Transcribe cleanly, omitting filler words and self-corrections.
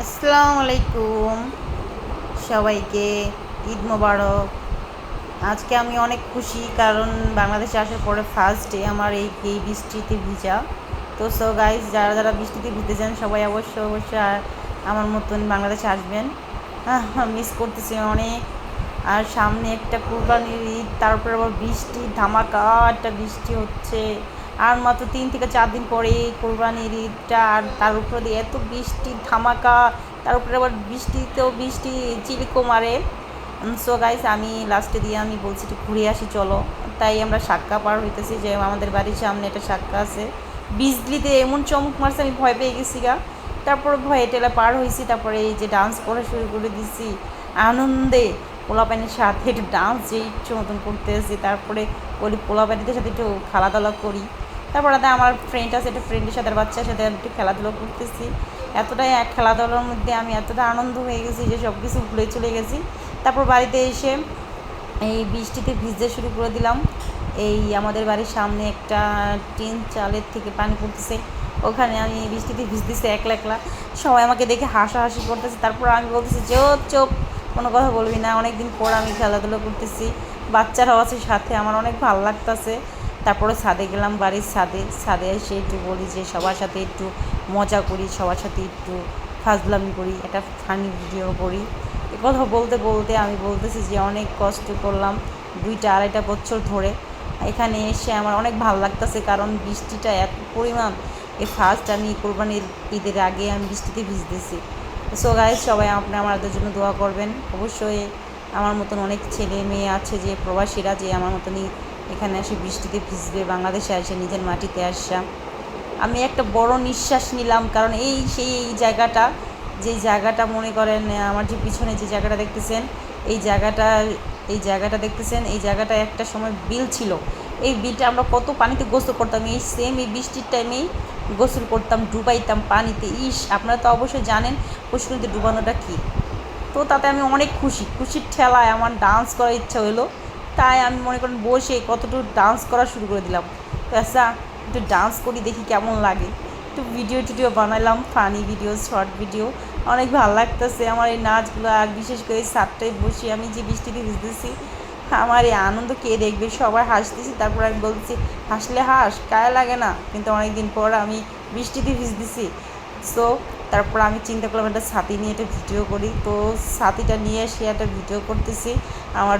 আসসালামু আলাইকুম সবাইকে। ঈদ মোবারক। আজকে আমি অনেক খুশি, কারণ বাংলাদেশে আসার পরে ফার্স্ট ডে আমার এই বৃষ্টিতে ভিজা। তো সো গাইজ, যারা যারা বৃষ্টিতে ভিজতে চান সবাই অবশ্যই অবশ্যই আমার মতন বাংলাদেশে আসবেন। মিস করতেছি অনেক। আর সামনে একটা কুরবানির ঈদ, তারপরে আবার বৃষ্টি, ধামাকা একটা বৃষ্টি হচ্ছে। আর মাত্র 3 থেকে 4 দিন পরে কোরবানির ঈদটা, আর তার উপর দিয়ে এত বৃষ্টি ধামাকা, তার উপরে আবার বৃষ্টিতেও বৃষ্টি চিলিকো মারে। সো গাইস, আমি লাস্টে দিয়ে আমি বলছি একটু ঘুরে আসি চলো। তাই আমরা সাক্কা পার হইতেছি, যে আমাদের বাড়ির সামনে একটা সাক্কা আছে। বিজলিতে এমন চমক মারছে, আমি ভয় পেয়ে গেছি গা। তারপর ভয়ে টেলা পার হয়েছি, তারপরে এই যে ডান্স করা শুরু করে দিছি আনন্দে। পোলাপানের সাথে একটু ডান্স যে ইচ্ছে মতন করতেছি, তারপরে বলি পোলাপানিদের সাথে একটু খেলাধুলা করি। তারপরে আমার ফ্রেন্ড আছে, একটা ফ্রেন্ডের সাথে বাচ্চার সাথে একটু খেলাধুলো করতেছি। এতটাই এক খেলাধুলার মধ্যে আমি এতটা আনন্দ হয়ে গেছি যে সব কিছু ভুলে চলে গেছি। তারপর বাড়িতে এসে এই বৃষ্টিতে ভিজতে শুরু করে দিলাম। এই আমাদের বাড়ির সামনে একটা টিন চালের থেকে পানি পড়তেছে, ওখানে আমি বৃষ্টিতে ভিজতেছি একলা একলা। সবাই আমাকে দেখে হাসাহাসি করতেছে। তারপর আমি বলতেছি চোপ চোপ, কোনো কথা বলবি না, অনেক দিন পর আমি খেলাধুলো করতেছি, বাচ্চারাও আছে সাথে, আমার অনেক ভালো লাগতেছে। তারপরে ছাদে গেলাম, বাড়ির ছাদে ছাদে এসে একটু বলি যে সবার সাথে একটু মজা করি, সবার সাথে একটু ফাজলামি করি, একটা ফানি ভিডিও করি। এ কথা বলতে বলতে আমি বলতেছি যে অনেক কষ্ট করলাম 2-2.5 বছর ধরে। এখানে এসে আমার অনেক ভালো লাগতেছে, কারণ বৃষ্টিটা এত পরিমাণ। ফার্স্ট আমি কোরবানির ঈদের আগে আমি বৃষ্টিতে ভিজতেছি। সো গাইজ, সবাই আপনি আমাদের জন্য দোয়া করবেন অবশ্যই। আমার মতন অনেক ছেলে মেয়ে আছে যে প্রবাসীরা, যে আমার মতনই এখানে এসে বৃষ্টিতে ভিজবে, বাংলাদেশে এসে নিজের মাটিতে আসা। আমি একটা বড় নিঃশ্বাস নিলাম, কারণ এই জায়গাটা, যেই জায়গাটা মনে করেন আমার যে পিছনে যে জায়গাটা দেখতেছেন, এই জায়গাটা দেখতেছেন, এই জায়গাটা একটা সময় বিল ছিল। এই বিলটা আমরা কত পানিতে গোসল করতাম, এই সেম এই বৃষ্টির টাইমেই গোসল করতাম, ডুবাইতাম পানিতে। আপনারা তো অবশ্যই জানেন পুষ্করিণীতে ডুবানোটা কী। তো তাতে আমি অনেক খুশির ঠেলায় আমার ডান্স করার ইচ্ছা হলো। তাই আমি মনে করেন বসে কতটুকু ডান্স করা শুরু করে দিলাম। তো আচ্ছা, একটু ডান্স করি দেখি কেমন লাগে। একটু ভিডিও বানালাম, ফানি ভিডিও, শর্ট ভিডিও। অনেক ভালো লাগতেছে আমার এই নাচগুলো। আর বিশেষ করে ছাদটায় বসে আমি যে বৃষ্টিতে ভিজতেছি, আমার এই আনন্দ কে দেখবে, সবাই হাসতেছি। তারপর আমি বলছি হাসলে হাস, গায়ে লাগে না, কিন্তু অনেকদিন পর আমি বৃষ্টিতে ভিজতেছি। সো তারপর আমি চিন্তা করলাম একটা ছাতি নিয়ে একটা ভিডিও করি। তো ছাতিটা নিয়ে এসে একটা ভিডিও করতেছি। আমার